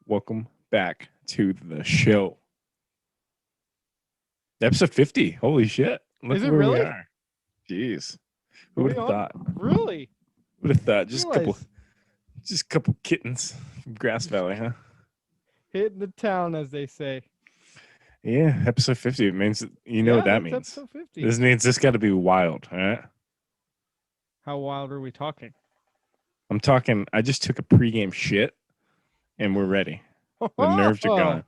Welcome back to the show. Episode 50. Holy shit. Look Is it where we really? are. Jeez. Who Are would we have on? thought? Really? Would have thought Realize just a couple kittens from Grass Valley, huh? hitting the town, as they say. Yeah, episode 50. It means you know what Yeah, that that's means. episode 50. This means this gotta be wild, all right? How wild are we talking? I'm talking I just took a pregame shit and we're ready. The nerves are Oh, gone.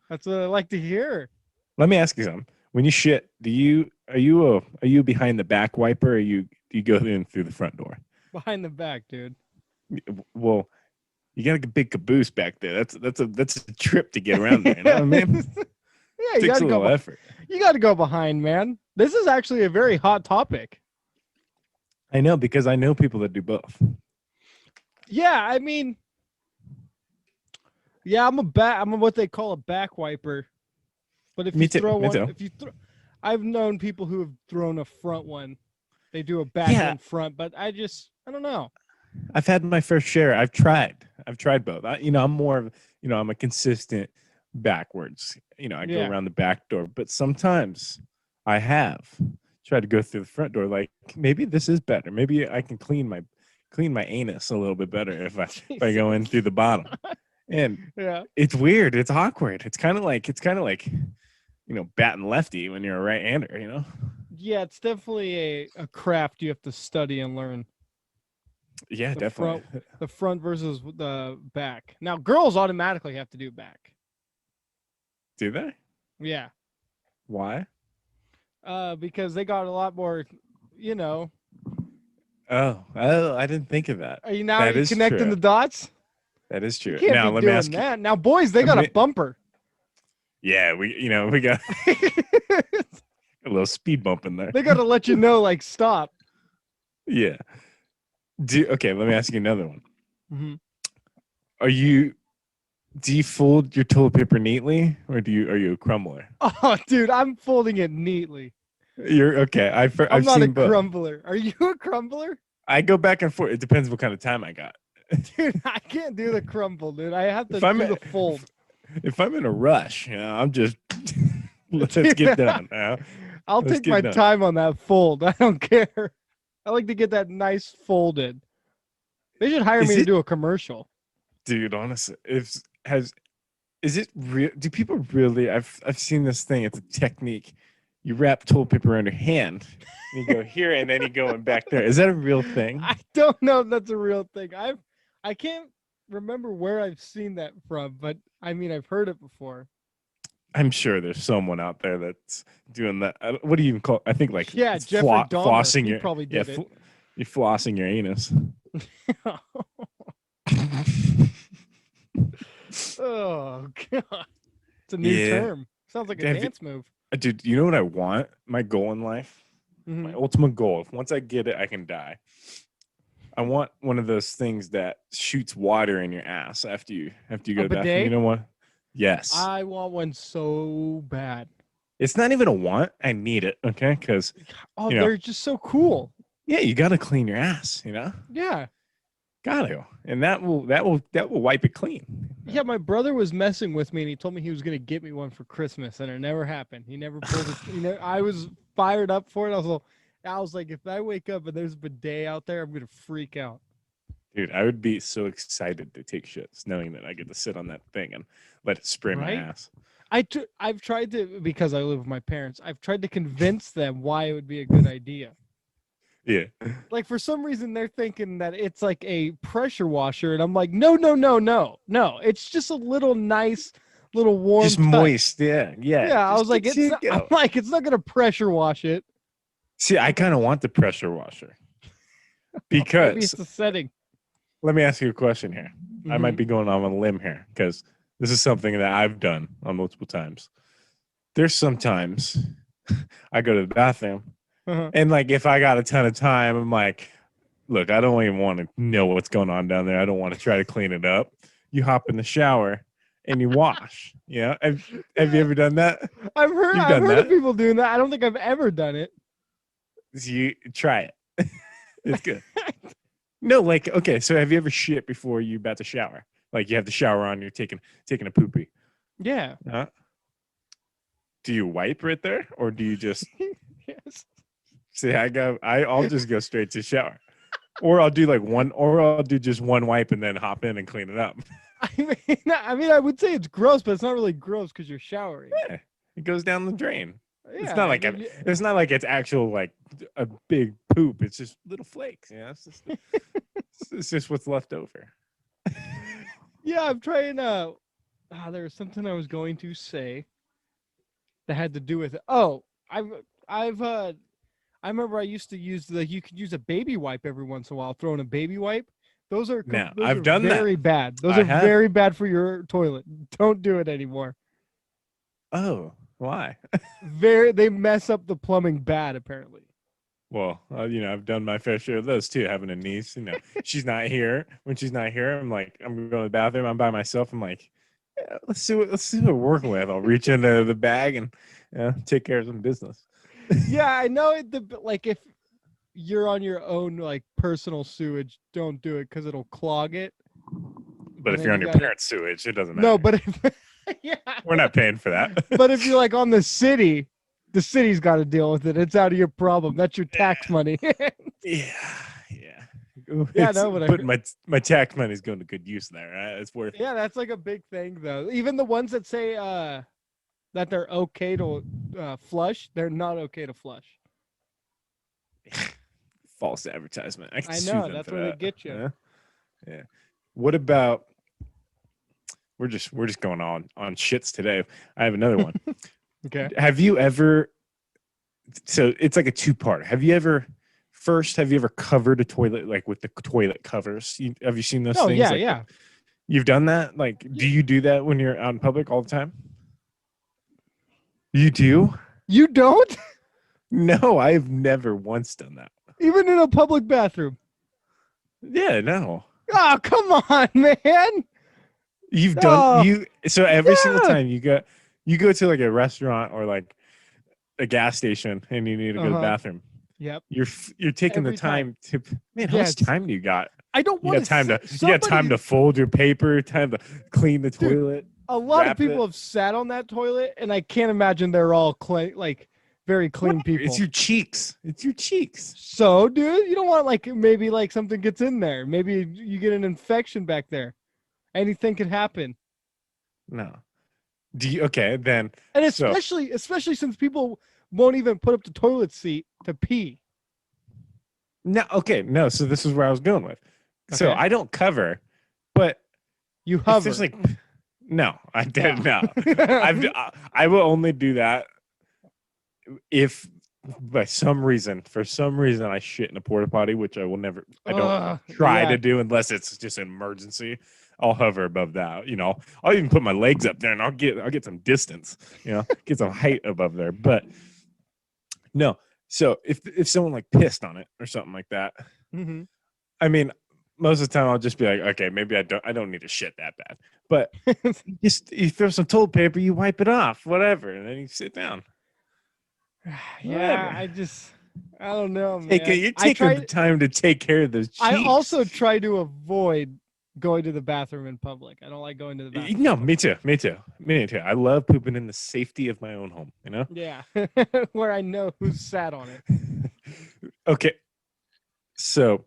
that's what I like to hear. Let me ask you something. When you shit, are you behind the back wiper or do you go in through the front door? Behind the back, dude. Well, you got a big caboose back there. That's a trip to get around there. You know what I Yeah, mean? you Takes gotta a go. little effort. You gotta go behind, man. This is actually a very hot topic. I know because I know people that do both. Yeah, I mean, yeah, I'm what they call a back wiper. But if Me you too. throw Me one, too. I've known people who have thrown a front one. They do a back Yeah, and front, but I don't know. I've had my fair share. I've tried both. I'm more of I'm a consistent backwards. I go Yeah. around the back door, but sometimes I have tried to go through the front door. Like maybe this is better. Maybe I can clean my anus a little bit better if I go in through the bottom. And Yeah. it's weird. It's awkward. It's kind of like batting lefty when you're a right-hander. Yeah, it's definitely a craft you have to study and learn. Yeah, The definitely. front versus the back. Now, girls automatically have to do back. Do they? Yeah. Why? Because they got a lot more, you know. Oh, I didn't think of that. Are you That is connecting true. the dots? That is You true. can't Now be let me doing ask you. that. Now, boys, they I got a mean, bumper. yeah, we got a little speed bump in there. They got to let you know, like, stop. Yeah. Okay, let me ask you another one. Mm-hmm. Do you fold your toilet paper neatly, or are you a crumbler? Oh, dude, I'm folding it neatly. You're okay. I'm I've not a seen both. crumbler. Are you a crumbler? I go back and forth. It depends what kind of time I got. Dude, I can't do the crumble, dude. I have to If I'm do the fold. if I'm in a rush, I'm just let's Dude, get done. I'll Let's take get my done. time on that fold. I don't care. I like to get that nice folded. They should hire Is me to it, do a commercial. dude? Honestly, is it real? Do people really? I've seen this thing. It's a technique. You wrap toilet paper around your hand, and you go here, and then you go in back there. Is that a real thing? I don't know if that's a real thing. I can't remember where I've seen that from, but I mean I've heard it before. I'm sure there's someone out there that's doing that. What do you even call? I think like Yeah, it's Jeffrey Dahmer. flossing He your probably did it. you're flossing your anus. Oh god. It's a new Yeah, term. Sounds like a Have you- dance move. dude. You know what I want? My goal in life, my Mhm. ultimate goal. If once I get it, I can die. I want one of those things that shoots water in your ass after you go A to the bathroom. You bidet? know what? Yes. I want one so bad. It's not even a want. I need it. Okay, because Oh, you know, they're just so cool. yeah, you got to clean your ass. Yeah. Got to, and that will wipe it clean. Yeah, my brother was messing with me and he told me he was gonna get me one for Christmas, and it never happened. He never pulled it. I was fired up for it. I was like, if I wake up and there's a bidet out there, I'm gonna freak out. Dude, I would be so excited to take shits knowing that I get to sit on that thing and let it spray my Right? ass. I've tried to, because I live with my parents. I've tried to convince them why it would be a good idea. Yeah. Like for some reason they're thinking that it's like a pressure washer, and I'm like, no, no, no, no, no. It's just a little nice, little warm, Just touch. moist. Yeah. Yeah. Yeah, I Just was like, gets it's. you Not, I'm going. like, it's not gonna pressure wash it. See, I kind of want the pressure washer Maybe because it's the setting. let me ask you a question here. I might Mhm. be going on a limb here because this is something that I've done on multiple times. There's sometimes I go to the bathroom Uh-huh. and like if I got a ton of time, I'm like, look, I don't even want to know what's going on down there. I don't want to try to clean it up. You hop in the shower and you wash. Yeah. Have you ever done that? I've heard. You've I've done heard of that. people doing that. I don't think I've ever done it. You try it. It's good. No, like, okay, so have you ever shit before you about to shower? Like you have the shower on, you're taking a poopy. Yeah. Do you wipe right there, or do you just Yes. say I'll just go straight to shower, or I'll do like one, or I'll do just one wipe and then hop in and clean it up. I would say it's gross, but it's not really gross because you're showering. Yeah, it goes down the drain. It's Yeah, not I like mean, it's not like it's actual like a big poop. It's just little flakes. It's just what's left over. yeah, I'm trying. There was something I was going to say that had to do with it. Oh, I remember I used to use you could use a baby wipe every once in a while. Throw in a baby wipe. Now Those I've are done that. very bad. Those I are have. very bad for your toilet. Don't do it anymore. Oh, why? They mess up the plumbing bad apparently. Well, I've done my fair share of those too. Having a niece, she's not here. When she's not here, I'm like, I'm going to the bathroom. I'm by myself. I'm like, yeah, let's see what we're working with. I'll reach into the bag and take care of some business. Yeah, I know it. Like if you're on your own like personal sewage, don't do it because it'll clog it. But if then you're on you your gotta- parents' sewage, it doesn't matter. No, but if yeah, We're not paying for that. but if you're like on the city's got to deal with it. It's out of your problem. That's your tax money. Yeah. Yeah, no, but putting my tax money is going to good use there. Right? It's worth. Yeah, that's like a big thing though. Even the ones that say that they're okay to flush, they're not okay to flush. False advertisement. I can I sue know them that's for where that. they get you. Yeah. What about? We're just going on shits today. I have another one. Okay. Have you ever? So it's like a two-part. Have you ever covered a toilet like with the toilet covers? Have you seen those Oh things? yeah, Like yeah. you've done that. Like, do you do that when you're out in public all the time? You do? You don't? No, I've never once done that. Even in a public bathroom. Yeah, no. Oh, come on, man. You've Oh, done you so every single yeah. time you go to like a restaurant or like a gas station and you need to go to the bathroom. Yep. You're taking Every the time to man, how Yeah, much time do you got? I don't You want got time to you got time to fold your paper, time to clean the Dude, toilet. A lot of wrap people it. have sat on that toilet, and I can't imagine they're all clean, like very clean Whatever. people. It's your cheeks. It's your cheeks. So, dude, you don't want like maybe like something gets in there. Maybe you get an infection back there. Anything could happen. No. Do you okay then? And especially since people won't even put up the toilet seat to pee. No, okay, no. So this is where I was going with. So Okay. I don't cover, but You if hover. there's like, no, I did No. no. I will only do that if for some reason I shit in a porta potty, which I will never. I don't try yeah. to do unless it's just an emergency. I'll hover above that. I'll even put my legs up there and I'll get some distance. Get some height above there. But no. So if someone like pissed on it or something like that, Mm-hmm. I mean, most of the time I'll just be like, okay, maybe I don't need to shit that bad. But you throw some toilet paper, you wipe it off, whatever, and then you sit down. Yeah, Whatever. I don't know, man. You're taking the time to take care of those cheeks. I also try to avoid going to the bathroom in public. I don't like going to the bathroom. No, me too. I love pooping in the safety of my own home. Yeah, where I know who's sat on it. Okay. So,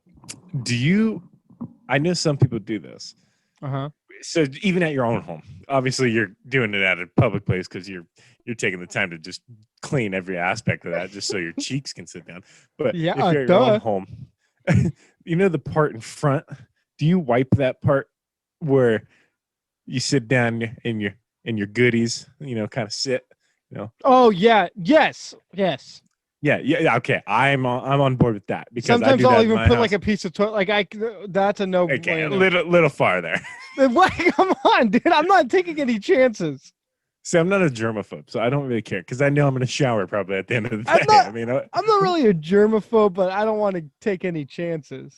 I know some people do this. Uh-huh. So even at your own home, obviously you're doing it at a public place because you're taking the time to just clean every aspect of that just so your cheeks can sit down. But Yeah, if you're at your duh. own home, the part in front, do you wipe that part where you sit down in your goodies, kind of sit, Oh yeah, yes. Yeah, okay. I'm on board with that because I Sometimes do that I'll in even my put house. like a piece of toilet. Like that's a no. Okay, a little far there. What? Come on, dude. I'm not taking any chances. See, I'm not a germaphobe, so I don't really care because I know I'm going to shower probably at the end of the day. I'm not really a germaphobe, but I don't want to take any chances.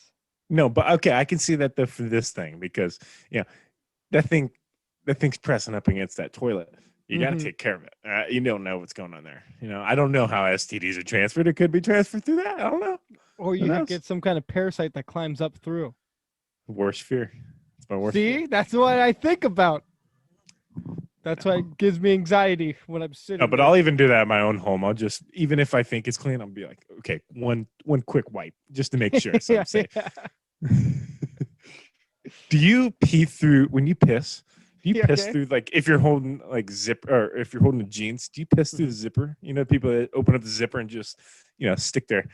No, but okay, I can see that though for this thing because that thing's pressing up against that toilet. You got to take care of it. You don't know what's going on there. I don't know how STDs are transferred. It could be transferred through that. I don't know. Or you could get some kind of parasite that climbs up through. Worst fear. It's my worst. See, that's what I think about. That's why it gives me anxiety when I'm sitting. No, but there. I'll even do that at my own home. I'll just, even if I think it's clean, I'll be like, okay, one quick wipe just to make sure. So I'm safe. Do you pee through when you piss? Do you Yeah, piss okay. through, like, if you're holding like zip, or if you're holding the jeans? Do you piss through the zipper? You know, people that open up the zipper and just, stick their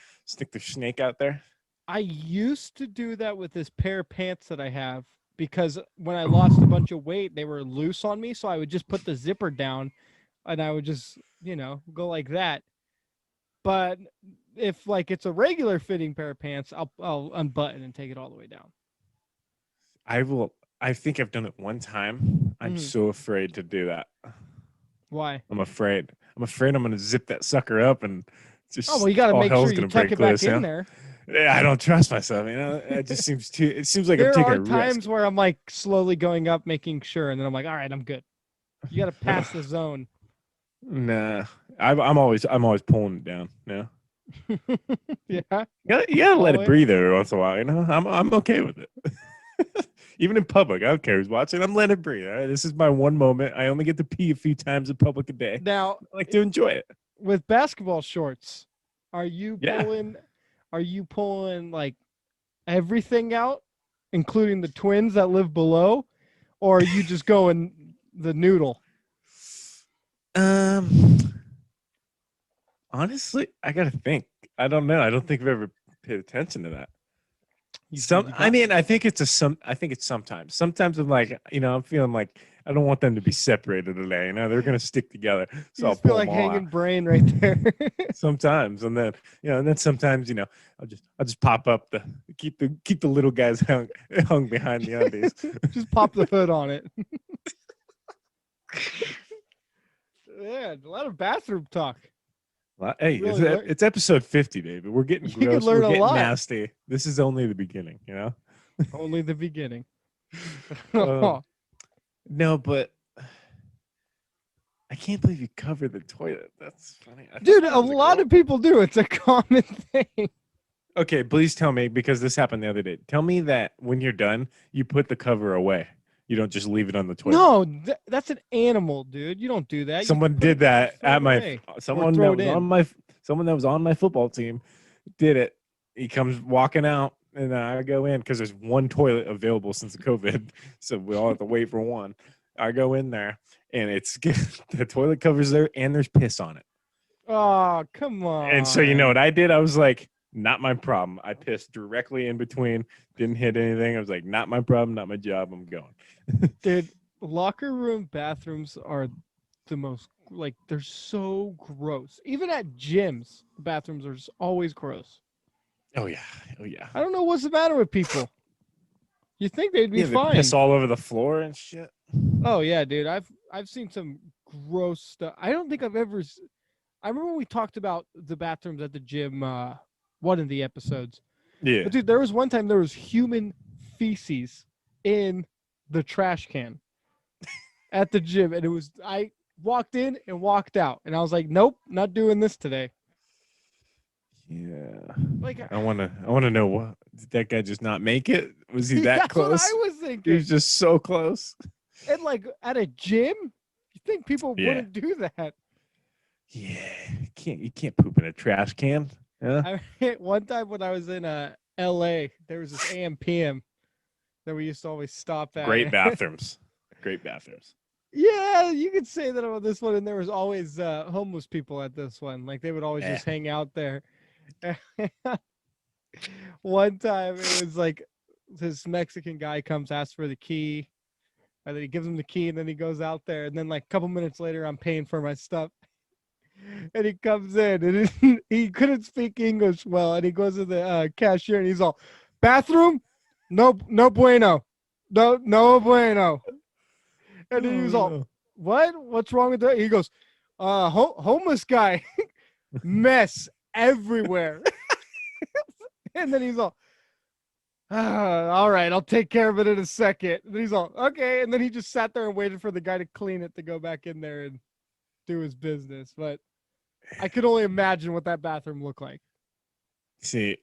snake out there. I used to do that with this pair of pants that I have because when I lost a bunch of weight, they were loose on me. So I would just put the zipper down and I would just, go like that. But if like it's a regular fitting pair of pants, I'll unbutton and take it all the way down. I will. I think I've done it one time. I'm Mhm. so afraid to do that. Why? I'm afraid. I'm afraid I'm gonna zip that sucker up and Oh, well, just you got to all make sure hell's you gonna tuck break it back loose. in Yeah. there. Yeah, I don't trust myself. It just seems too. It seems like I'm There taking are a risk. times where I'm like slowly going up, making sure, and then I'm like, all right, I'm good. You got to pass the zone. Nah, I'm always pulling it down. Yeah, Yeah. you gotta let it Always. breathe every once in a while. I'm okay with it. Even in public, I don't care who's watching. I'm letting it breathe. All right? This is my one moment. I only get to pee a few times in public a day. Now, I like to enjoy it. with basketball shorts, are you Yeah. pulling like everything out, including the twins that live below, or are you just going the noodle? Um. Honestly, I gotta think. I don't know. I don't think I've ever paid attention to that. You I got mean, I think it's a some. I think it's sometimes. Sometimes I'm like, I'm feeling like I don't want them to be separated today. They're gonna stick together, you so I'll just feel pull them like all out. hanging brain right there. Sometimes, and then sometimes, I'll just pop up the keep the little guys hung behind the undies. Just pop the hood on it. Yeah, a lot of bathroom talk. Well, hey, Really learn. it's episode 50, baby. We're getting You can gross. We're learn a getting lot. nasty. This is only the beginning. Only the beginning. Um, no, but I can't believe you covered the toilet. That's funny. I thought Dude, that a was a lot girl. of people do. It's a common thing. Okay, please tell me, because this happened the other day. Tell me that when you're done, you put the cover away. You don't just leave it on the toilet. No, that's an animal, dude. You don't do that. You Someone put did it down, that throw at it away, or someone throw that it was on in. my football team did it. He comes walking out, and I go in because there's one toilet available since COVID, so we all have to wait for one. I go in there, and it's the toilet cover's there, and there's piss on it. Oh, come And so you know what on. I did? I was like, not my problem. I pissed directly in between, didn't hit anything. I was like, not my problem, not my job. I'm going. Dude, locker room bathrooms are the most, like, they're so gross. Even at gyms, the bathrooms are just always gross. Oh yeah, oh yeah, I don't know what's the matter with people. You think they'd be yeah. They piss fine. all over the floor and shit. Oh yeah, dude. I've seen some gross stuff. I don't think I've ever I remember when we talked about the bathrooms at the gym one of the episodes. Yeah. But dude, there was one time there was human feces in the trash can at the gym, and I walked in and walked out, and I was like, nope, not doing this today. Yeah. Like, I wanna know, what did that guy just not make it? Was he that that's what I close? was He was thinking. just so close. And like at a gym, you think people Yeah. wouldn't do that? Yeah. You can't poop in a trash can. Yeah. One time when I was in LA, there was this AM/PM that we used to always stop at. Great bathrooms. Great bathrooms. Yeah, you could say that about this one, and there was always homeless people at this one. Like they would always Yeah. just hang out there. One time it was like this Mexican guy comes, asks for the key, and then he gives him the key, and then he goes out there, and then like a couple minutes later, I'm paying for my stuff, and he comes in, and he couldn't speak English well, and he goes to the cashier, and he's all, "Bathroom? No, no bueno, no bueno," and then he Oh was all, no. "What? What's wrong with that?" He goes, homeless guy, mess everywhere," and then he's all, all right, I'll take care of it in a second. And then he's all, okay. And then he just sat there and waited for the guy to clean it to go back in there and do his business. But I could only imagine what that bathroom looked like. See,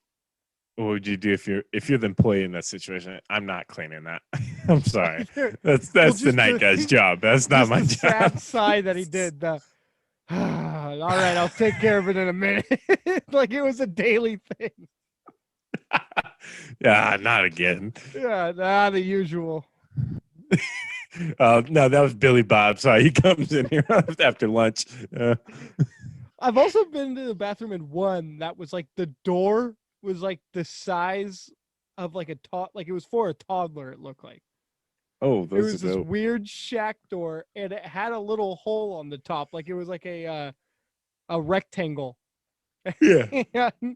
What would you do if you're the employee in that situation? I'm not cleaning that. I'm sorry. That's Well, the night guy's job. That's not just my the job. sad sigh that he did. The all right, I'll take care of it in a minute. Like it was a daily thing. Yeah, not again. Yeah, nah, the usual. No, that was Billy Bob. Sorry, he comes in here after lunch. I've also been to the bathroom in one that was like the door was like the size of like like it was for a toddler. It looked like Oh, it those are was this dope. weird shack door, and it had a little hole on the top, like it was like a rectangle. Yeah. And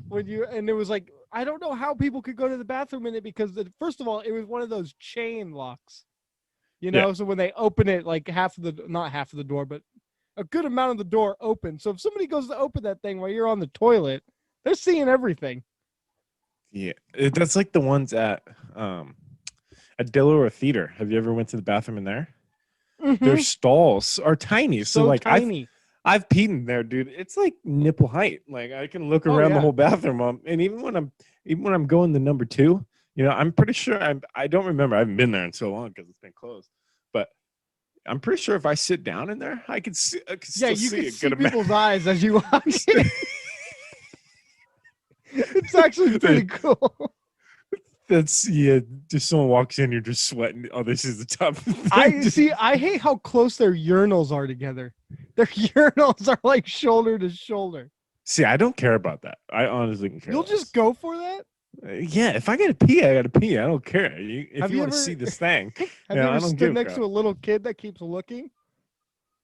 when you and it was like I don't know how people could go to the bathroom in it because first of all it was one of those chain locks, Yeah. so when they open it, like not half of the door, but a good amount of the door open. So if somebody goes to open that thing while you're on the toilet, they're seeing everything. Yeah. That's like the ones at Delaware Theater. Have you ever went to the bathroom in there? Their Mm-hmm. stalls are tiny. So So like tiny. I've peed in there, dude. It's like nipple height. Like I can look Oh around the yeah. whole bathroom, and even when I'm going to number two, I'm pretty sure I don't remember. I haven't been there in so long because it's been closed. But I'm pretty sure if I sit down in there, I could Yeah, still you see could a good see amount. people's eyes as you walk in. It's actually pretty cool. That's yeah. Just someone walks in, you're just sweating. Oh, this is the top thing. I see. I hate how close their urinals are together. Their urinals are like shoulder to shoulder. See, I don't care about that. I honestly can care You'll just less. go for that. Yeah, if I gotta pee, I gotta pee. I don't care. If Have you you want to ever see this thing, have you I ever don't give stood a next crap. to a little kid that keeps looking?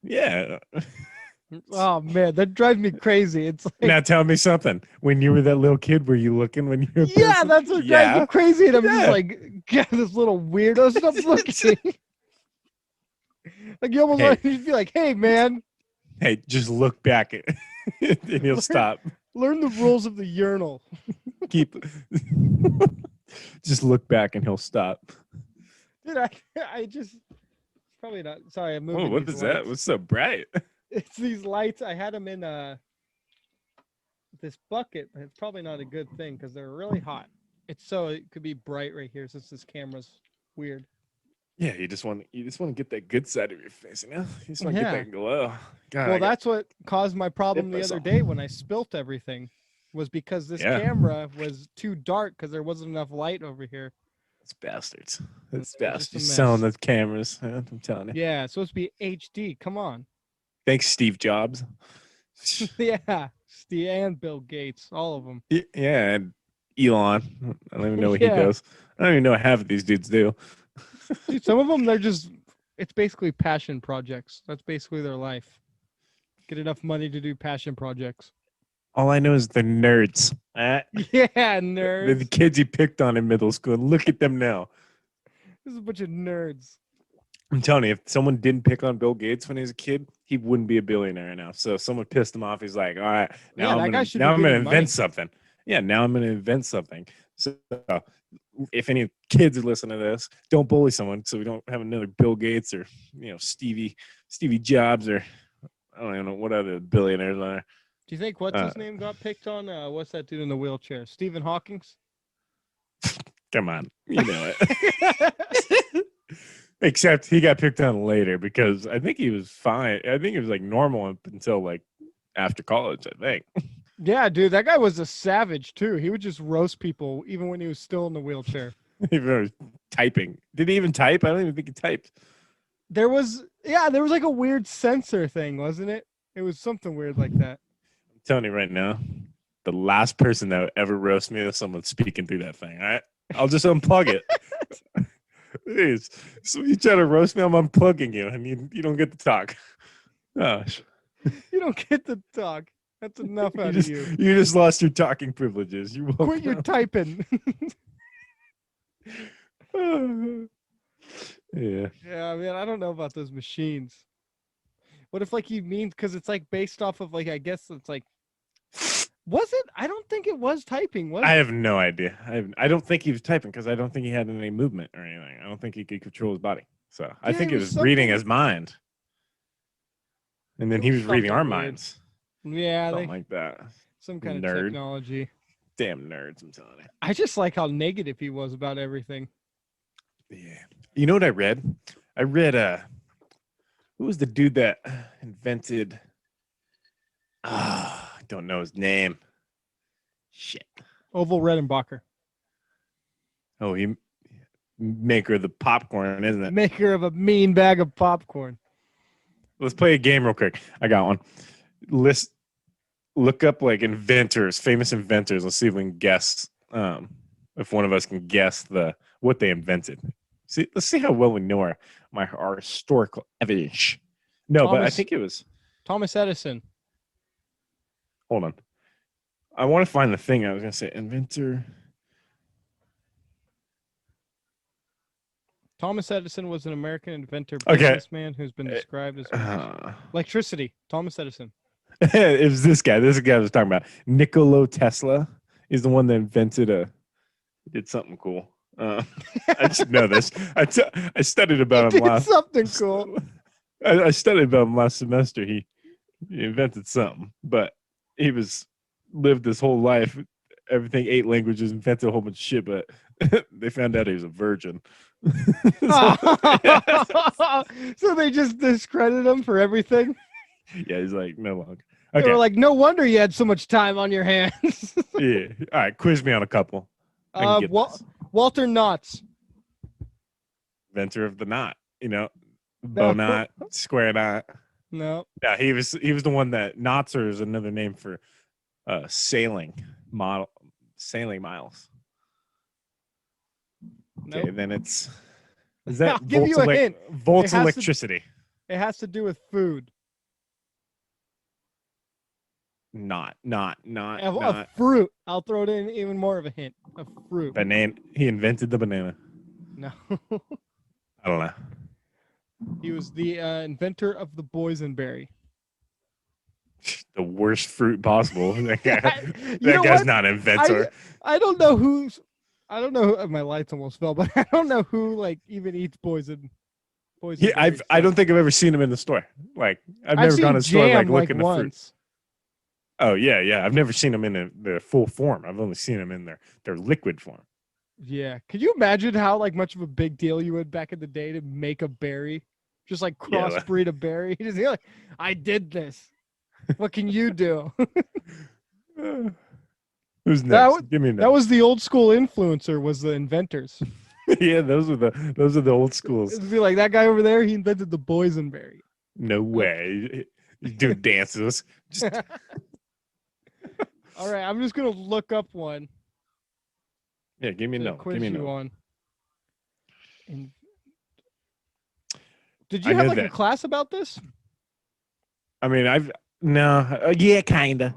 Yeah. Oh man, that drives me crazy. It's like, Now tell me something. When you were that little kid, were you looking when you were a yeah, person? that's what drives me Yeah. crazy. And I'm just Yeah. like, God, this little weirdo, stop looking. Like you almost Hey, want to just be like, hey man, hey, just look back at and he'll learn stop. learn the rules of the urinal. Keep just look back and he'll stop. Dude, I just probably not. Sorry, I'm Oh, moving what these is that? lights. What's so bright? It's these lights. I had them in this bucket. It's probably not a good thing because they're really hot. It could be bright right here since this camera's weird. Yeah, you just want to get that good side of your face, You just want to get Yeah. that glow. God, Well, I got that's what caused my dip problem the other myself. day when I spilt everything. Was because this Yeah. camera was too dark because there wasn't enough light over here. It's bastards. And It's it was just a bastards selling mess. the cameras. I'm telling you. Yeah, it's supposed to be HD. Come on. Thanks, Steve Jobs. Yeah, Steve and Bill Gates, all of them. Yeah, and Elon. I don't even know what he Yeah, does. I don't even know what half of these dudes do. dude, some of them it's basically passion projects. That's basically their life. Get enough money to do passion projects. All I know is they're nerds. Yeah, They're the nerds. kids you picked on in middle school. And look at them now. This is a bunch of nerds. I'm telling you, if someone didn't pick on Bill Gates when he was a kid, he wouldn't be a billionaire right now. So if someone pissed him off, he's like, all right, Yeah, that guy should be I'm gonna getting invent money. something. Yeah, now I'm gonna invent something. So if any kids listen to this, don't bully someone so we don't have another Bill Gates or Stevie Jobs or I don't even know what other billionaires are. Do you think what's his name got picked on? What's that dude in the wheelchair? Stephen Hawking's? Come on, you know it. Except he got picked on later because I think he was fine. I think he was like normal up until like after college, I think. Yeah, dude, that guy was a savage too. He would just roast people even when he was still in the wheelchair. Even though he was typing. Did he even type? I don't even think he typed. There was like a weird censor thing, wasn't it? It was something weird like that. I'm telling you right now, the last person that would ever roast me is someone speaking through that thing. All right. I'll just unplug it. Jeez. So you try to roast me, I'm unplugging you and you don't get to talk. Gosh. You don't get to talk. That's enough out of you. You just lost your talking privileges. You Quit your typing. Yeah. Yeah, man, I don't know about those machines. What if like you mean because it's like based off of like I guess it's like was it? I don't think it was typing, was I it? have no idea. I don't think he was typing because I don't think he had any movement or anything. I don't think he could control his body. So I Yeah, think it he was was reading something. his mind. And then It he was was reading something our weird. minds. Yeah, Something like that. some kind of Nerd. technology. Damn nerds, I'm telling you. I just like how negative he was about everything. Yeah. You know what I read? I read who was the dude that invented I don't know his name. Shit. Oval Redenbacher, Oh, he maker of the popcorn, isn't it? maker of a mean bag of popcorn. Let's play a game real quick. I got one. Look up like inventors, famous inventors. Let's see if we can guess. If one of us can guess what they invented. See, let's see how well we know our historical evidence. No, but I think it was. Thomas Edison. Hold on. I want to find the thing I was gonna say. Inventor. Thomas Edison was an American inventor, Okay. businessman who's been described as electricity. Thomas Edison. It was this guy. This guy I was talking about. Nikola Tesla is the one that did something cool. I should know this. I studied about him last. Something cool. I studied about him last semester. He invented something, but he lived his whole life, everything, 8 languages, invented a whole bunch of shit. But they found out he was a virgin. So they just discredited him for everything. Yeah, he's like no longer. Okay. They were like, no wonder you had so much time on your hands. Yeah. All right, quiz me on a couple. Walter Knotts. Inventor of the knot, bow knot, square knot. No. Yeah, he was the one that Knotzer is another name for sailing miles. Nope. Okay, then is that I'll give you a hint. Volts electricity. It has to do with food. Not. A fruit. I'll throw it in even more of a hint. A fruit. Banana. He invented the banana. No. I don't know. He was the inventor of the boysenberry. The worst fruit possible. That guy's not an inventor. I don't know who. My lights almost fell, but I don't know who even eats boysenberry. Yeah, I don't think I've ever seen him in the store. Like I've never gone to the store looking at fruit. Oh yeah. I've never seen them in their full form. I've only seen them in their liquid form. Yeah. Could you imagine how much of a big deal you would back in the day to make a berry? Just crossbreed a berry. Just I did this. What can you do? Who's next? Give me that was the old school influencer. Was the inventors? Yeah, those are the old schools. It'd be like that guy over there. He invented the boysenberry. No way. He's doing dances. All right, I'm just gonna look up one. Yeah, give me no. Give me no. One. Did you have a class about this? I mean, kinda.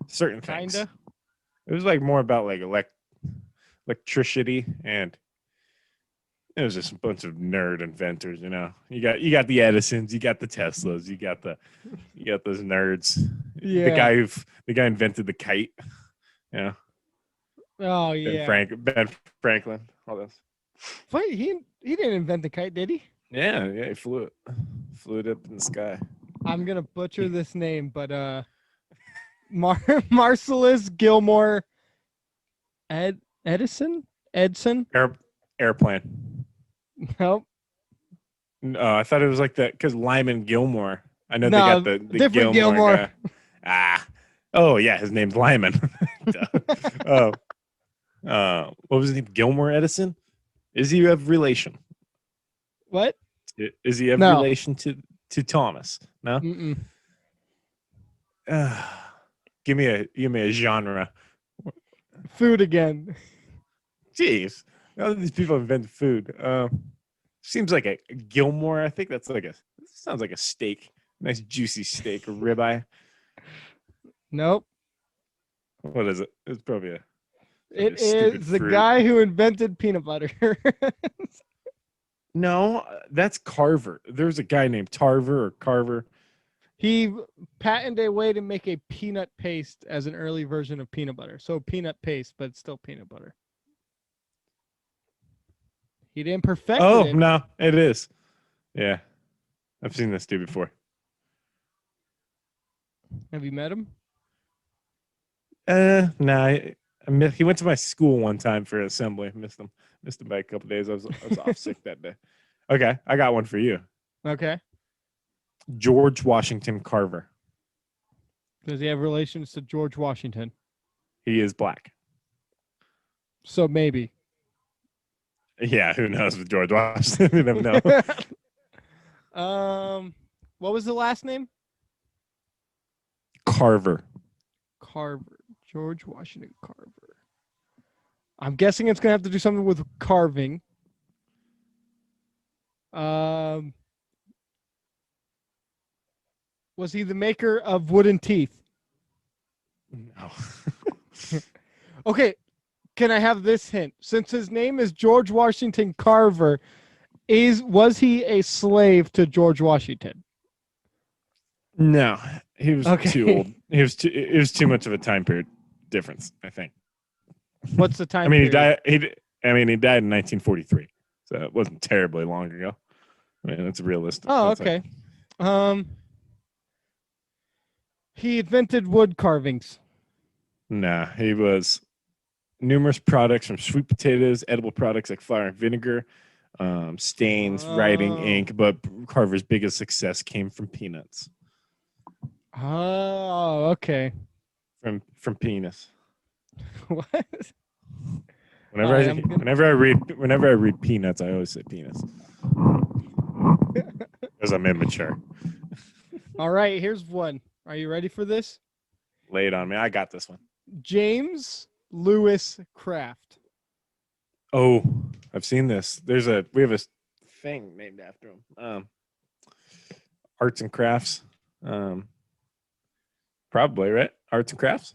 Certain things. Kinda. It was more about electricity, and it was just a bunch of nerd inventors. You got the Edisons, you got the Teslas, you got those nerds. Yeah. The guy invented the kite. Yeah. Oh yeah. Ben Franklin. All this. Wait, he didn't invent the kite, did he? Yeah, he flew it up in the sky. I'm gonna butcher this name, but Marcellus Gilmore Edison? Airplane. Nope. No, I thought it was like that because Lyman Gilmore. I know no, they got the different Gilmore. Oh yeah, his name's Lyman. What was his name? Gilmore Edison? Is he of relation? What? Is he of relation to Thomas? No. Mm-mm. Give me a genre. Food again. Jeez, all these people invent food. Seems like a Gilmore. I think that's sounds like a steak, nice juicy steak or ribeye. Nope. What is it? It's probably It is the guy who invented peanut butter. No, that's Carver. There's a guy named Tarver or Carver. He patented a way to make a peanut paste as an early version of peanut butter. So peanut paste, but it's still peanut butter. He didn't perfect it. Oh, no, it is. Yeah. I've seen this dude before. Have you met him? No, He went to my school one time for assembly. Missed him. Missed him by a couple days. I was off sick that day. Okay, I got one for you. Okay. George Washington Carver. Does he have relations to George Washington? He is black. So maybe. Yeah, who knows with George Washington? You never know. What was the last name? Carver. Carver. George Washington Carver. I'm guessing it's gonna have to do something with carving. Was he the maker of wooden teeth? No. Okay, can I have this hint? Since his name is George Washington Carver, was he a slave to George Washington? No, he was Okay. too old. It was too much of a time period difference, I think. What's the time I mean, period? he died in 1943, so it wasn't terribly long ago. I mean, that's realistic. Oh, That's okay. like, He invented wood carvings. nah, he was numerous products from sweet potatoes, edible products like flour and vinegar, stains, writing, Oh. ink. But Carver's biggest success came from peanuts. Oh, okay. From penis. What? Whenever Alright, whenever I read peanuts, I always say penis because I'm immature. All right, here's one. Are you ready for this? Lay it on me. I got this one. James Lewis Kraft. Oh, I've seen this. We have a thing named after him. Arts and crafts. Probably right. Arts and crafts.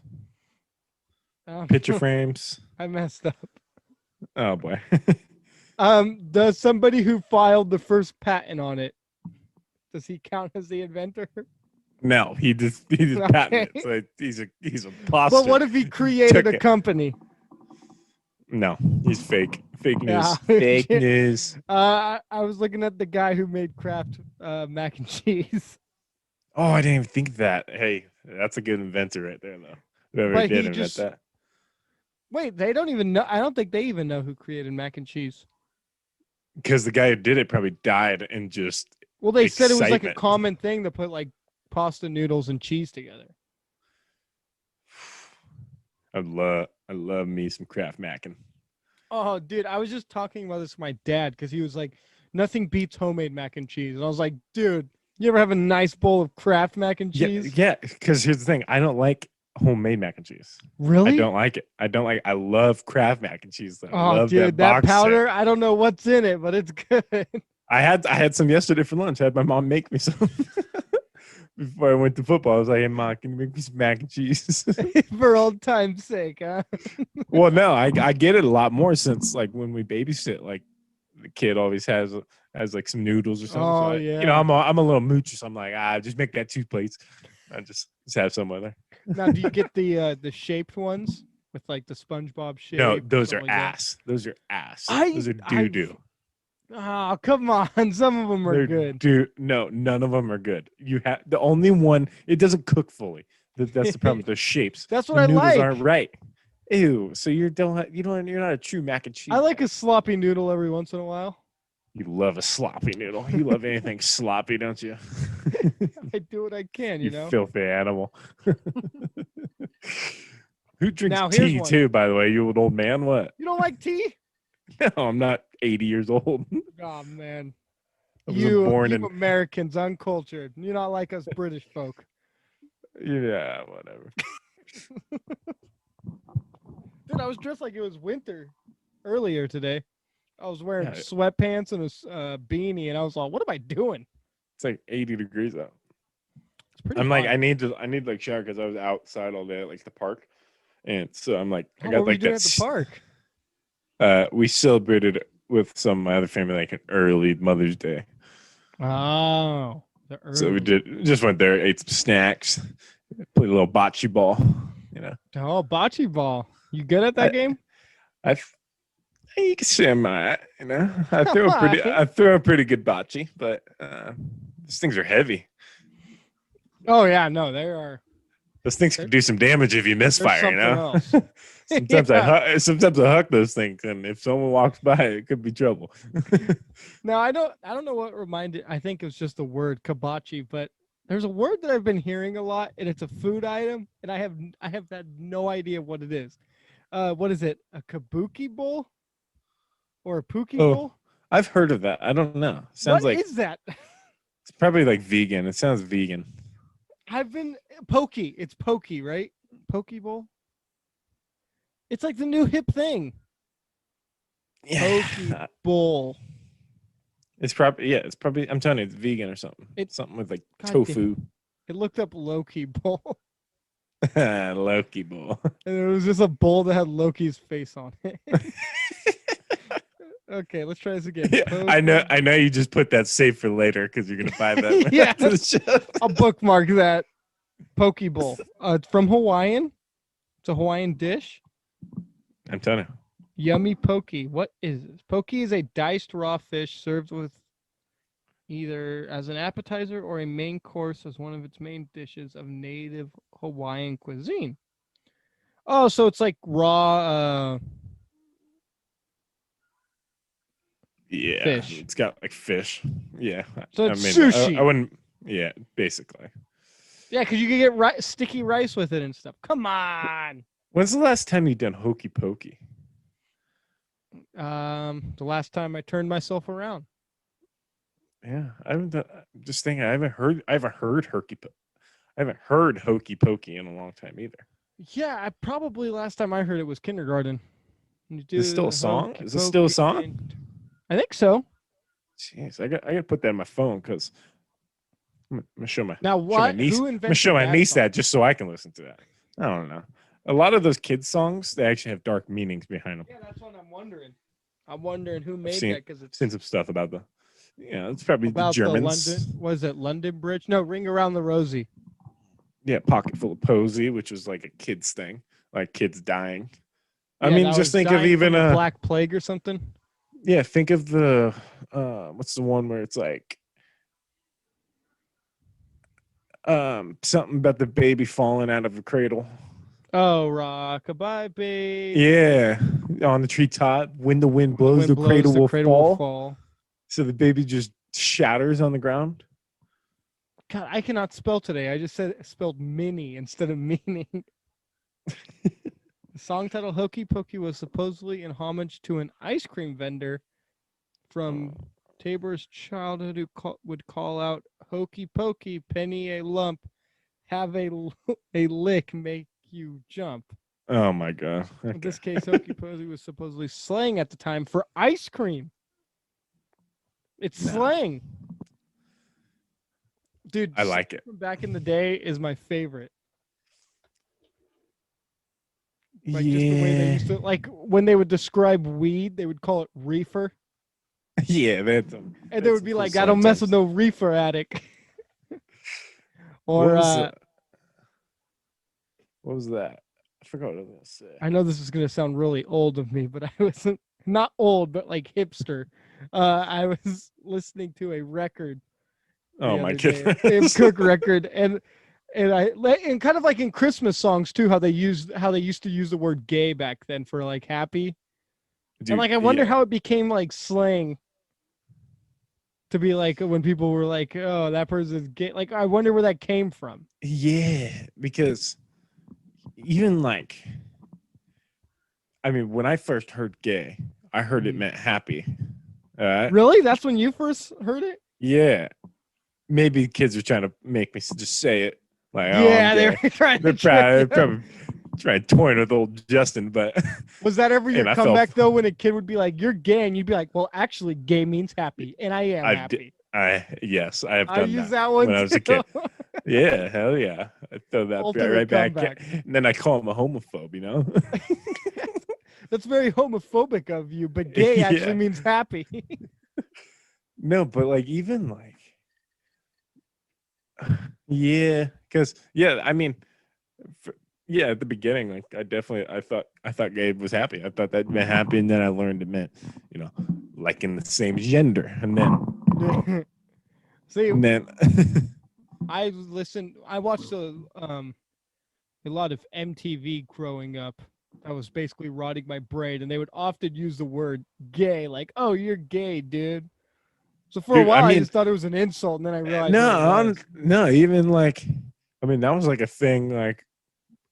Picture frames. I messed up. Oh boy. Does somebody who filed the first patent on it, does he count as the inventor? No, he just patented it. So he's a imposter. But what if he created a company? No, he's fake. Fake news. Yeah. Fake news. I was looking at the guy who made Kraft mac and cheese. Oh, I didn't even think of that. Hey, that's a good inventor right there, though. Whoever But did he invent that. Wait, they don't even know. I don't think they even know who created mac and cheese. Because the guy who did it probably died and just. Well, they said it was like a excitement. common thing to put like pasta noodles and cheese together. I love me some Kraft mackin'. Oh, dude, I was just talking about this with my dad because he was like, nothing beats homemade mac and cheese. And I was like, dude, you ever have a nice bowl of Kraft mac and cheese? Yeah, because here's the thing. I don't like homemade mac and cheese. Really? I don't like it. I love Kraft mac and cheese though. I Oh, love dude, that box powder, set. I don't know what's in it, but it's good. I had some yesterday for lunch. I had my mom make me some before I went to football. I was like, "Hey, Mom, can you make me some mac and cheese?" For old time's sake, huh? Well, no, I get it a lot more since like when we babysit. Like the kid always has like some noodles or something. Oh, so yeah. You know, I'm a little moocher, so I'm like, just make that 2 plates. I just have some with her. Now, do you get the shaped ones with like the SpongeBob shape? No, those are something like that? ass. Those are ass. I- Those are I've- doo-doo. Oh, come on. Some of them are good. No, none of them are good. You have the only one. It doesn't cook fully. That's the problem with the shapes. That's what the I noodles like. aren't right. Ew. So you're not a true mac and cheese. I like guy. a sloppy noodle every once in a while. You love a sloppy noodle. You love anything sloppy, don't you? I do what I can, you know. Filthy animal. Who drinks Now, here's tea one. too? By the way, you old man. What? You don't like tea? No, I'm not 80 years old. Oh man, I was you born in. Americans, uncultured. You're not like us British folk. Yeah, whatever. Dude, I was dressed like it was winter earlier today. I was wearing Yeah. sweatpants and a beanie, and I was like, "What am I doing?" It's like 80 degrees out. It's pretty. I'm like, hot. I need like shower because I was outside all day at like the park, and so I'm like, I Oh, got what were you like doing that. at the park? We celebrated with some of my other family like an early Mother's Day, Oh, so we just went there, ate some snacks, played a little bocce ball. You know, Oh, bocce ball. You good at that game? You can say I'm alright. You know, I Alright. throw a pretty good bocce, but these things are heavy. Oh yeah, no, they are. Those things There- could do some damage if you there's misfire, you something know? else. sometimes Yeah. sometimes I huck those things, and if someone walks by, it could be trouble. Now I don't know what reminded. I think it was just the word kabachi, but there's a word that I've been hearing a lot, and it's a food item, and I have had no idea what it is. What is it? A kabuki bowl or a pookie Oh, bowl? I've heard of that. I don't know. Sounds What like is that? it's probably like vegan. It sounds vegan. I've been pokey. It's pokey, right? Pokey bowl. It's like the new hip thing. Pokey Yeah, bowl. it's probably yeah. It's probably I'm telling you, it's vegan or something. It Something with like God damn. tofu. It looked up Loki bowl, Loki bowl. and it was just a bowl that had Loki's face on it. Okay, let's try this again. Yeah, I know. Pokey. I know. You just put that safe for later because you're gonna buy that Yeah, after the show. I'll bookmark that. Poke bowl. It's from Hawaiian. It's a Hawaiian dish. I'm telling you. Yummy poke. What is this? Poke is a diced raw fish served with either as an appetizer or a main course as one of its main dishes of native Hawaiian cuisine. Oh, so it's like raw Yeah, fish. it's got like fish. Yeah, So I it's mean, sushi. I wouldn't. Yeah, basically. Yeah, because you can get sticky rice with it and stuff. Come on. When's the last time you done hokey pokey? The last time I turned myself around. Yeah, I haven't. Just thinking, I haven't heard. I haven't heard I haven't heard hokey pokey in a long time either. Yeah, I probably last time I heard it was kindergarten. You Is this still a the song? hokey Is this still a pokey song? and- I think so. Jeez, I got to put that in my phone because I'm gonna show my Now show my what? niece. Who I'm gonna invented show my that niece song? that just so I can listen to that. I don't know. A lot of those kids songs, they actually have dark meanings behind them. Yeah, that's what I'm wondering. I'm wondering who I've made seen that because it's seen some stuff about the. Yeah, it's probably the about the Germans. London. Was it London Bridge? No, Ring Around the Rosie. Yeah, Pocket Full of Posy, which was like a kids thing, like kids dying. I Yeah, mean, that just was think of dying even from the Black Plague or something. yeah, think of the what's the one where it's like something about the baby falling out of a cradle. Oh, rockabye baby. Yeah, on the treetop, when the wind When the blows, wind the blows, cradle the will cradle will fall. fall. So the baby just shatters on the ground. God, I cannot spell today. I just spelled mini instead of meaning. The song title Hokey Pokey was supposedly in homage to an ice cream vendor from Tabor's childhood who would call out Hokey Pokey, penny a lump, have a lick, make you jump. Oh my god! In Okay. this case, Hokey Pokey was supposedly slang at the time for ice cream. It's No. slang. Dude, I like it. from back in the day is my favorite. Like just the way they used to, like when they would describe weed, they would call it reefer. Yeah, that's And they would be like, I don't mess with no reefer addict. Or what was that? I forgot what I was gonna say. I know this is gonna sound really old of me, but I wasn't not old, but like hipster. I was listening to a record. Oh my Sam goodness! Cooke record, and kind of like in Christmas songs too, how they used to use the word gay back then for like happy. Dude, And like I wonder yeah. how it became like slang to be like when people were like, oh, that person's gay. Like I wonder where that came from. Yeah, because even like, I mean, when I first heard gay, I heard it meant happy. Really? That's when you first heard it? Yeah. Maybe kids are trying to make me just say it. Like, oh, Yeah, I'm they gay. were trying They're to trick you. probably trying to toy with old Justin, but Was that ever your and I comeback felt though when a kid would be like, you're gay, and you'd be like, well, actually gay means happy, and I am happy. yes, I have I done use that that one when I was a too. kid. Yeah, hell yeah. I throw that Ultimate right back. comeback. And then I call him a homophobe, you know? That's very homophobic of you, but gay actually Yeah. means happy. No, but like even like yeah, because yeah, I mean yeah, at the beginning, like I thought Gabe was happy. I thought that meant happy, and then I learned it meant, you know, like in the same gender. See, And then I watched a lot of MTV growing up. I was basically rotting my brain, and they would often use the word gay, like, "Oh, you're gay, dude." So for a Dude, I while, I mean, just thought it was an insult, and then I realized what it no, was. no, even like, I mean, that was like a thing like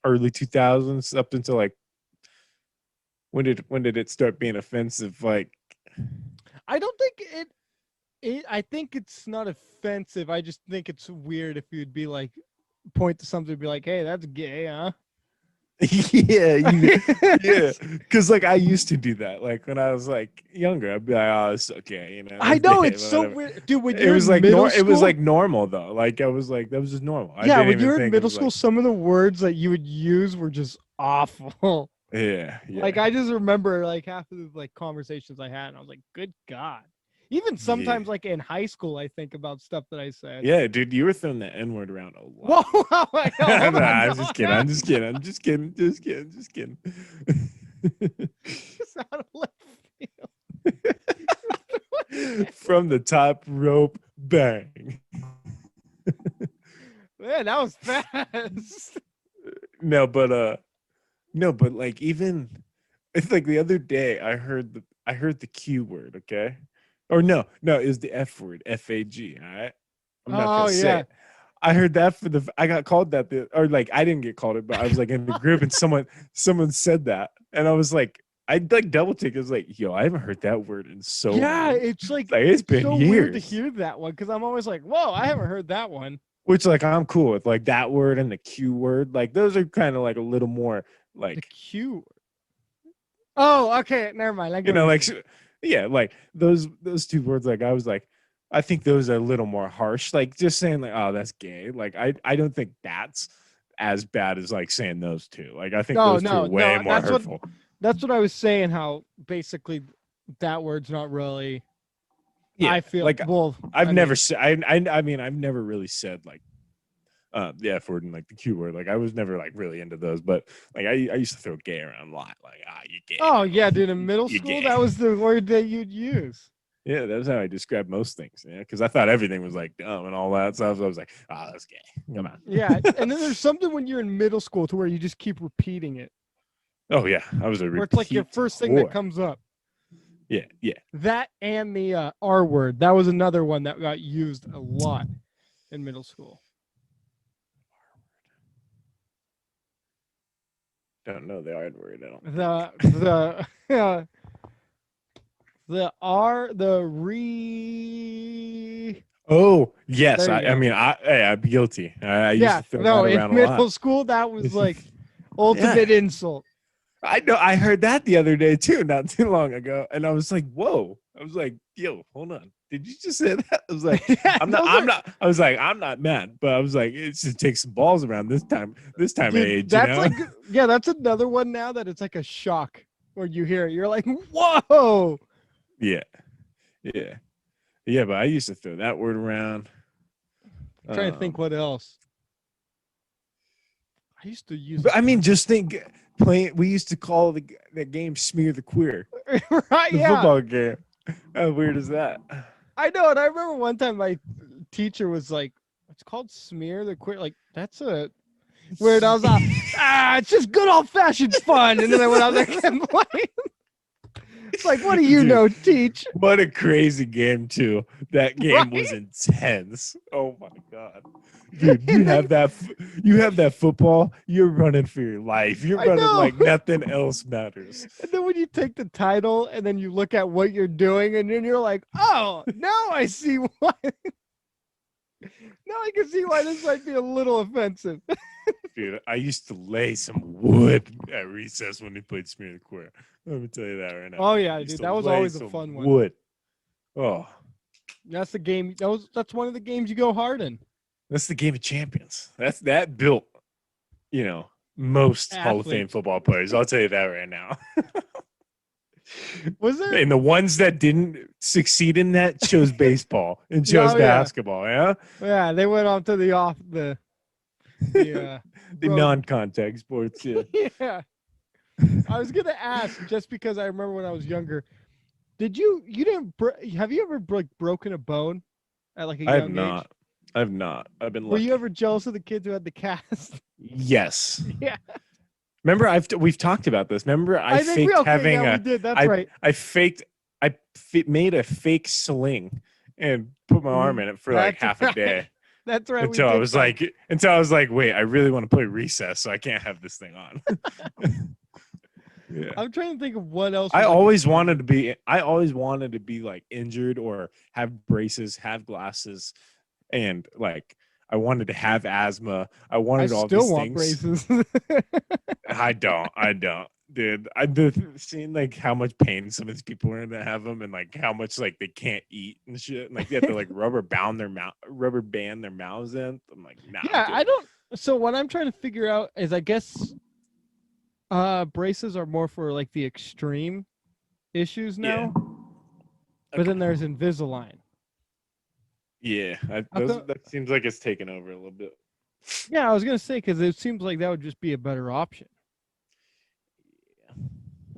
early 2000s up until like when did it start being offensive? Like, I don't think I think it's not offensive. I just think it's weird if you'd be like, point to something and be like, "Hey, that's gay, huh?" yeah, yeah, because like I used to do that. Like when I was like younger, I'd be like, "Oh, it's okay," I that's know gay, it's so whatever. weird, dude. When It you're was in like middle it was school, like normal though. Like I was like that was just normal. I yeah, didn't when even you're in think it middle was school, like, some of the words that you would use were just awful. yeah, Like yeah, I just remember like half of the like conversations I had, and I was like, "Good God!" Even yeah, sometimes like in high school, I think about stuff that I said. yeah, dude. You were throwing the N word around a Whoa, lot. hold Nah, on, I'm no, just kidding. I'm just kidding. I'm just kidding. Just kidding. Just kidding. it's out of left field. From the top rope, bang. Man, that was fast. No, but no, but like even it's like the other day I heard the Q word, okay? Or no, it was the F word, FAG, all right? I'm not Oh gonna say yeah, it. I heard that I got called that or like I didn't get called it, but I was like in the group and someone said that. And I was like, I like double take. I was like, yo, I haven't heard that word in so yeah. long. It's It's like it's been so weird to years. hear that one because I'm always like, "Whoa, I haven't heard that one." Which like I'm cool with like that word and the Q word. Like those are kind of like a little more The like Q. Oh, okay. Never mind. I get you what know you're like saying. yeah like those two words like I was like I think those are a little more harsh. Like just saying like oh that's gay. Like I don't think that's as bad as like saying those two. Like I think No, those two are no, way no. more hurtful. That's what I was saying. How basically that word's not really. Yeah, I feel like well. I've I never mean, said I mean I've never really said like the F word and like the Q word. Like I was never like really into those, but like I used to throw gay around a lot. Like you gay, oh bro. yeah, dude. In middle You school, gay. that was the word that you'd use. Yeah, that's how I describe most things. Yeah, because I thought everything was like dumb and all that stuff. So I was like, oh, that's gay. Come on. Yeah, and then there's something when you're in middle school to where you just keep repeating it, Oh yeah, I was a where it's like your repeat first thing that whore. comes up. Yeah, yeah. That and the R word. That was another one that got used a lot in middle school. Don't know the R word. I don't think. The the R the re. Oh yes, There you I go. mean I'm guilty. I used Yeah, to throw no, that in around a lot. middle school that was like Yeah, ultimate insult. I know. I heard that the other day too, not too long ago, and I was like, "Whoa!" I was like, "Yo, hold on. Did you just say that?" I was like, Yeah, "I'm not. those I'm are not." I was like, "I'm not mad," but I was like, "It just takes some balls around this time. This time of dude. age, you That's know." like yeah, that's another one now that it's like a shock when you hear it. You're like, whoa. Yeah, yeah, yeah. But I used to throw that word around. I'm trying to think Um, what else. I used to use a but I mean, bunch of just think playing. We used to call the game "Smear the Queer," right, the yeah. football game. How weird is that? I know, and I remember one time my teacher was like, "It's called smear the queer." Like that's a weird. I was like, it's just good old fashioned fun. And then I went out there and kept playing. It's like, what do you Dude, know, teach? what a crazy game too. That game was Right? intense. Oh my god. Dude, you And then have that you have that football, you're running for your life. You're I running know. like nothing else matters. And then when you take the title and then you look at what you're doing, and then you're like, oh, now I see why. Now I can see why this might be a little offensive. Dude, I used to lay some wood at recess when we played Smear the Queer. Let me tell you that right now. Oh I yeah, used dude, to that was lay always a some fun one. wood. Oh, That's the game. That's one of the games you go hard in. that's the game of champions. That built, you know, most Hall of Fame Athletes. football players. I'll tell you that right now. Was there? And the ones that didn't succeed in that chose baseball and chose Oh yeah, basketball. Yeah, yeah. They went on to the the road. non-contact sports. Yeah, Yeah. I was gonna ask just because I remember when I was younger. Did you didn't have you ever like broken a bone at like a I have young age? not. I've not. I've been Were lucky. you ever jealous of the kids who had the cast? Yes. Yeah. Remember, we've talked about this. Remember, I I think faked having we a did. That's I right. I faked made a fake sling and put my arm in it for like That's half a right. day That's right. We until I did was talk. like wait, I really want to play recess, so I can't have this thing on. Yeah. I'm trying to think of what else I was like always wanted extreme. to be I always wanted to be like injured or have braces, have glasses, and like I wanted to have asthma. I I wanted all still these want things. braces. I don't, dude. I've seen like how much pain some of these people are gonna have them, and like how much like they can't eat and shit. And like they have to like rubber band their mouths in. I'm like, nah, I'm Yeah, good. I don't. So what I'm trying to figure out is, I guess, braces are more for like the extreme issues Yeah, now. But okay. then there's Invisalign. Yeah. I thought, That seems like it's taken over a little bit. yeah, I was gonna say because it seems like that would just be a better option.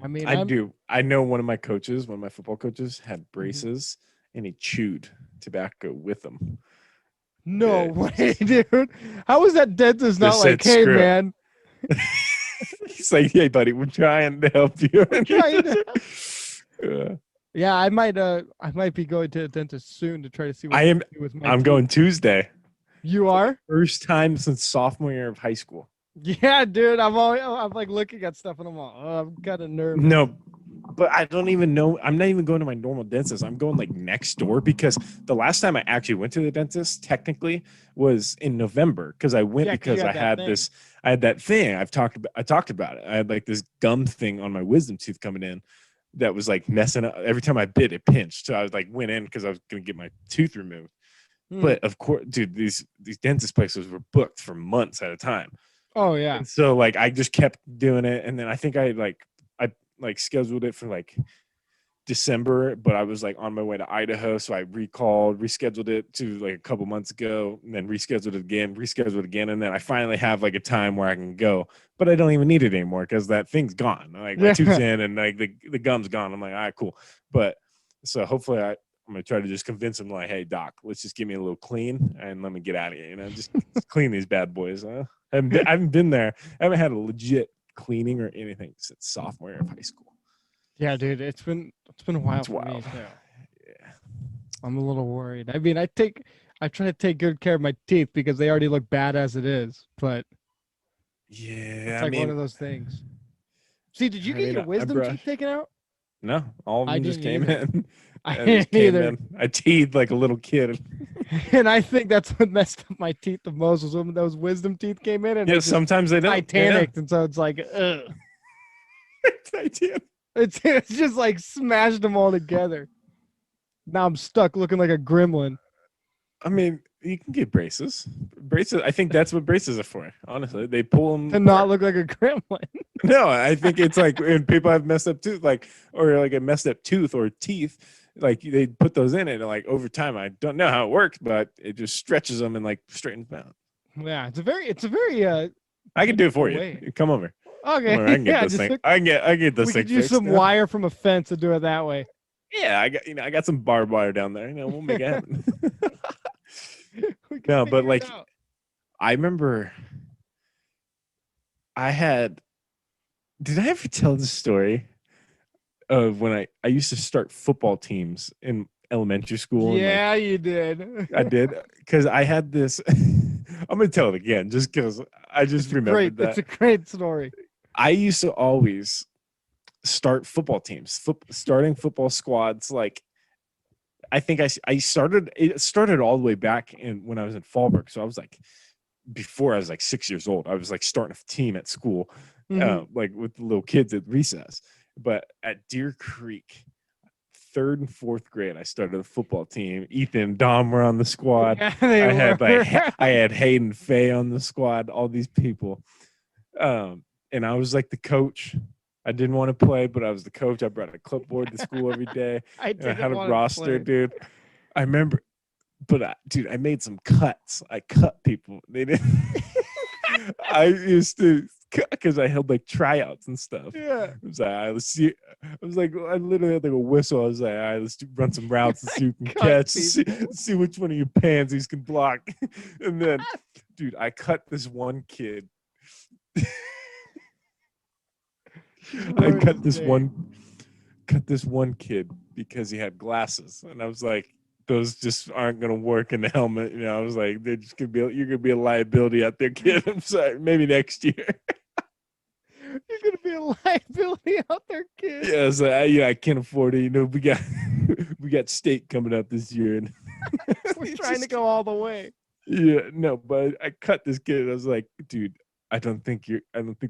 I mean, I I'm do. I know one of my coaches, one of my football coaches, had Mhm. braces and he chewed tobacco with them. No way, dude. How is that dentist not Just like, said hey screw it. man, He's like, "Hey, buddy, we're trying to help you." we're trying to. Uh, Yeah, I might be going to a dentist soon to try to see what I they am. can do with my I'm teeth. going Tuesday You for the are? first time since sophomore year of high school. Yeah, dude. I'm like looking at stuff and I'm all, oh, I'm kind of nervous. No, but I don't even know. I'm not even going to my normal dentist. I'm going like next door because the last time I actually went to the dentist technically was in November because I went Yeah, because you because had that thing. I had that thing. I talked about it. I had like this gum thing on my wisdom tooth coming in that was like messing up. Every time I bit, it pinched. So I was like went in because I was gonna get my tooth removed. Hmm. But of course, dude, these dentist places were booked for months at a time. Oh yeah. And so like I just kept doing it. And then I think I like scheduled it for like December, but I was like on my way to Idaho, so I rescheduled it to like a couple months ago, and then rescheduled again, and then I finally have like a time where I can go, but I don't even need it anymore because that thing's gone. Like my tooth's Yeah. in, and like the gum's gone. I'm like, all right, cool. But so hopefully I'm gonna try to just convince him like, hey doc, let's just give me a little clean and let me get out of here. You know, just clean these bad boys. I haven't been there. I haven't had a legit cleaning or anything since sophomore year of high school. Yeah, dude. It's been a while It's for me wild. too. Yeah. I'm a little worried. I mean, I try to take good care of my teeth because they already look bad as it is, but Yeah, it's I like one mean, of those things. See, did you get your I wisdom teeth brush. taken out? No, all of I them just didn't came either. in. I I just didn't came either. in. I teed like a little kid. And I think that's what messed up my teeth the most was when those wisdom teeth came in and they Yeah, just sometimes they don't. Yeah, Titanic, and so it's like, ugh. I did. It's just like smashed them all together. Now I'm stuck looking like a gremlin. I mean, you can get braces. Braces. I think that's what braces are for. Honestly, they pull them To not apart. look like a gremlin. No, I think it's like when people have messed up tooth, like or like a messed up tooth or teeth, like they put those in it, and like over time, I don't know how it works, but it just stretches them and like straightens them out. Yeah, it's a very I can do it for technical you. way. Come over. Come over. I Okay, can get yeah, this just thing. look, I can get this we thing could use fixed. some wire from a fence to do it that way. Yeah, I got some barbed wire down there. We'll make it happen. We could No, but figure it like out. I remember I had did I ever tell the story of when I used to start football teams in elementary school and like Yeah, you did. I did because I had this I'm gonna tell it again just because I just remembered It's that. a great story. I used to always start football teams, starting football squads like I think I started it started all the way back in when I was in Fallbrook. So I was like before I was like 6 years old. I was like starting a team at school, Mhm. like with the little kids at recess. But at Deer Creek, third and fourth grade, I started a football team. Ethan and Dom were on the squad. Yeah, they were. I had Hayden Faye on the squad, all these people. And I was like the coach. I didn't want to play, but I was the coach. I brought a clipboard to school every day. I And I didn't had a want to roster, play. dude. I remember, but dude, I made some cuts. I cut people. They didn't. I used to because I held like tryouts and stuff. Yeah. I was like, all right, let's see. I was like, I literally had like a whistle. I was like, all right, run some routes and see who can Cut catch, see which one of you pansies can block. And then, dude, I cut this one kid. I cut this one kid because he had glasses, and I was like, those just aren't gonna work in the helmet. You know, I was like, they're just gonna be, you're gonna be a liability out there, kid. I'm sorry, maybe next year. You're gonna be a liability out there, kid. Yeah, I was like, I can't afford it. You know, we got state coming up this year, and We're trying to go all the way. Yeah, no, but I cut this kid. I was like, dude, I don't think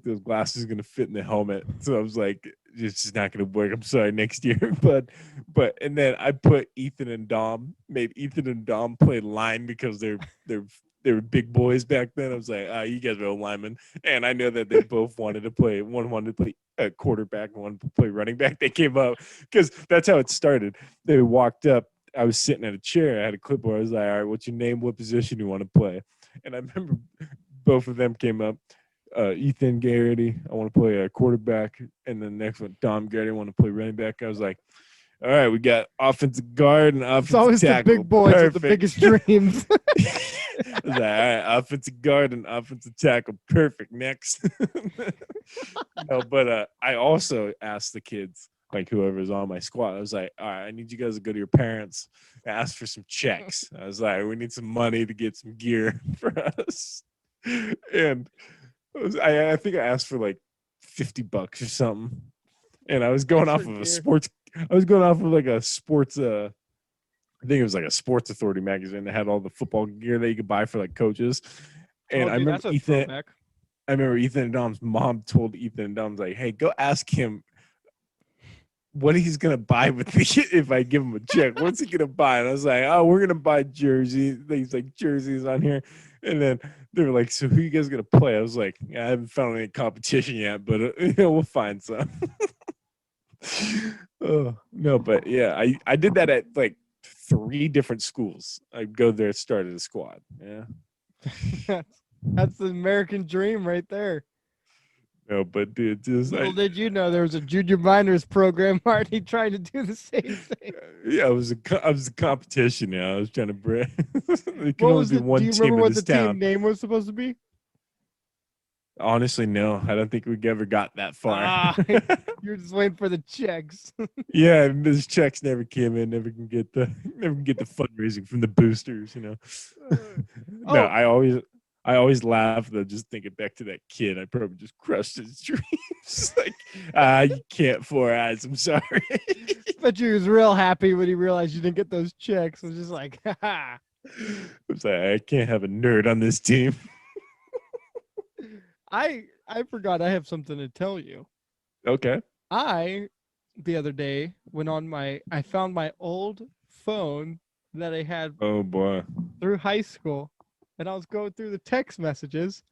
those glasses are gonna fit in the helmet. So I was like, it's just not gonna work. I'm sorry, next year. And then I put Ethan and Dom. Made Ethan and Dom play line because they were big boys back then. I was like, you guys are all linemen. And I know that they both wanted to play. One wanted to play quarterback, and one to play running back. They came up because that's how it started. They walked up. I was sitting at a chair. I had a clipboard. I was like, all right, what's your name? What position you want to play? And I remember both of them came up. Ethan Garrity, I want to play a quarterback. And then the next one, Dom Garrity, I want to play running back. I was like, all right, we got offensive guard and offensive tackle. It's always the big boys with the biggest dreams. I was like, all right, offensive guard and offensive tackle. Perfect. Next. No, but I also asked the kids, like whoever's on my squad, I was like, all right, I need you guys to go to your parents and ask for some checks. I was like, we need some money to get some gear for us. And I think I asked for like $50 or something. And I was going off of a sports, I was going off of like a sports, I think it was like a Sports Authority magazine that had all the football gear that you could buy for like coaches. And I remember Ethan and Dom's mom told Ethan and Dom's like, hey, go ask him what he's gonna buy with me if I give him a check. What's he gonna buy? And I was like, oh, we're gonna buy jerseys. These like jerseys on here. And then they were like, so who you guys gonna play? I was like, I haven't found any competition yet, but we'll find some. Oh no, but yeah, I did that at like 3 different schools. I'd go there, started a squad. Yeah. That's the American dream right there. No, but dude, just little did you know there was a junior minors program already trying to do the same thing. Yeah, I was a competition. Yeah, I was trying to break. What was the? Do you remember what the team name was supposed to be? Honestly, no. I don't think we ever got that far. You're just waiting for the checks. Yeah, those checks never came in. Never can get the fundraising from the boosters. You know. No, I always laugh though, just thinking back to that kid. I probably just crushed his dreams. Like, you can't 4 eyes. I'm sorry. But he was real happy when he realized you didn't get those checks. It was just like, ha. I was like, I can't have a nerd on this team. I forgot I have something to tell you. Okay. The other day I found my old phone that I had Oh boy. through high school, and I was going through the text messages,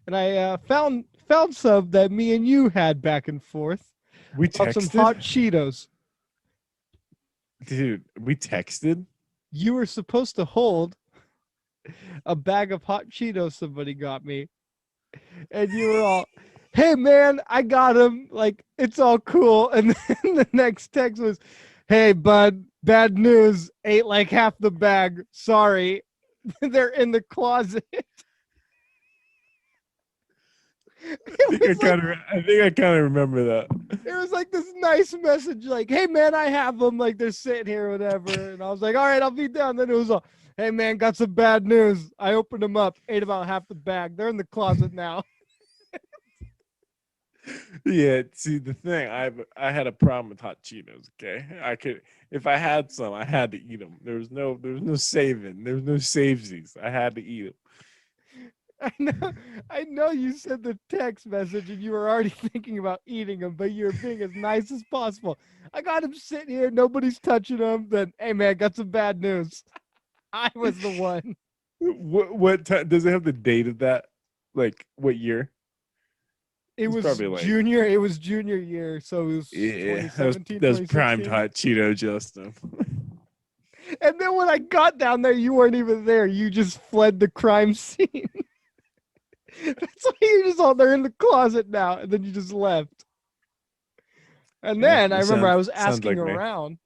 and I found some that me and you had back and forth. We texted some hot Cheetos. Dude, we texted. You were supposed to hold a bag of hot Cheetos somebody got me. And you were all, hey man, I got him. Like, it's all cool. And then the next text was, hey bud, bad news. Ate like half the bag. Sorry. They're in the closet. I think I kind of remember that. It was like this nice message, like, hey man, I have them. Like, they're sitting here or whatever. And I was like, all right, I'll be down. Then it was all, hey man, got some bad news. I opened them up, ate about half the bag. They're in the closet now. Yeah, see the thing, I had a problem with hot Cheetos. Okay, I could, if I had some, I had to eat them. There was no saving. There was no savesies. I had to eat them. I know you said the text message and you were already thinking about eating them, but you're being as nice as possible. I got him sitting here, nobody's touching them. Then, hey man, got some bad news. I was the one. What time does it have the date of that? Like what year? It was probably junior. It was junior year, so it was 2017. That was primed hot Cheeto, Justin. And then when I got down there, you weren't even there. You just fled the crime scene. That's why you just all they're in the closet now, and then you just left. And Yeah, then I it remember I sounds was sounds asking like me. around,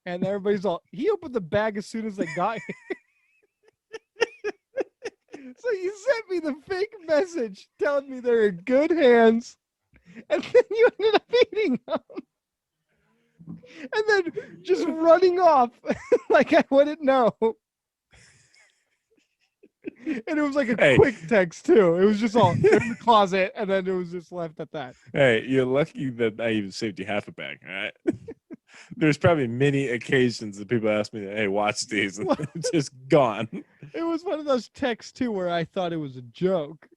and everybody's all, he opened the bag as soon as they got here. So you sent me the fake message telling me they're in good hands, and then you ended up eating them, and then just running off like I wouldn't know. And it was like a Hey, quick text too. It was just all they're in the closet, and then it was just left at that. hey, you're lucky that I even saved you half a bag. All right. There's probably many occasions that people ask me, "Hey, watch these," and it's just gone. It was one of those texts too where I thought it was a joke.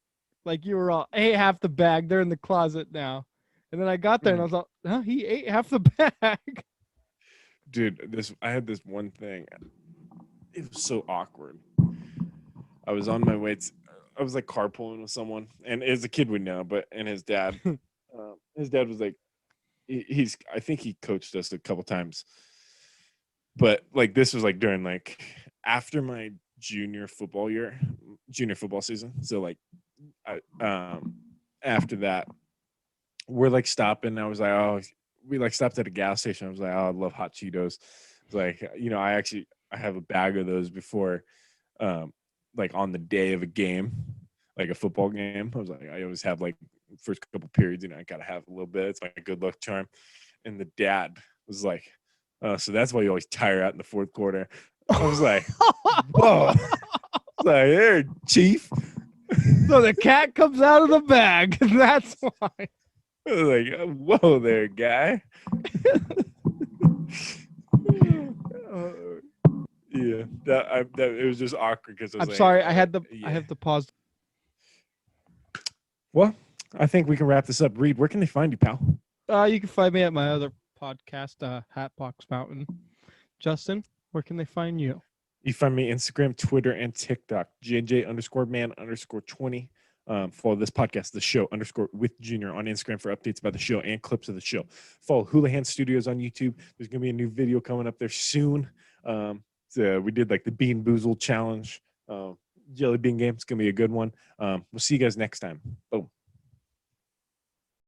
Like you were all, hey, half the bag, they're in the closet now. And then I got there and I was like, huh, he ate half the bag. Dude, I had this one thing. It was so awkward. I was on my way. I was like carpooling with someone, and as a kid we know, but and his dad was like, he's. I think he coached us a couple times, but like this was like during like after my junior football season. So like, after that, we're like stopping. I was like, oh, we like stopped at a gas station. I was like, oh, I love hot Cheetos. It's like, I have a bag of those before, like on the day of a game, like a football game. I was like, I always have like first couple periods, I gotta have a little bit. It's like a good luck charm. And the dad was like, so that's why you always tire out in the fourth quarter. I was like, whoa. Like, there, chief. So the cat comes out of the bag. That's why. I was like, whoa there, guy. Yeah, that it was just awkward because I was I'm like, sorry. I have yeah. to pause. Well, I think we can wrap this up. Reed, where can they find you, pal? You can find me at my other podcast, Hatbox Mountain. Justin, where can they find you? You find me Instagram, Twitter, and TikTok. JJ_man_20. Follow this podcast, the show _with Junior on Instagram for updates about the show and clips of the show. Follow Houlihan Studios on YouTube. There's gonna be a new video coming up there soon. So we did like the Bean Boozled challenge, jelly bean game. It's gonna be a good one. We'll see you guys next time. Boom.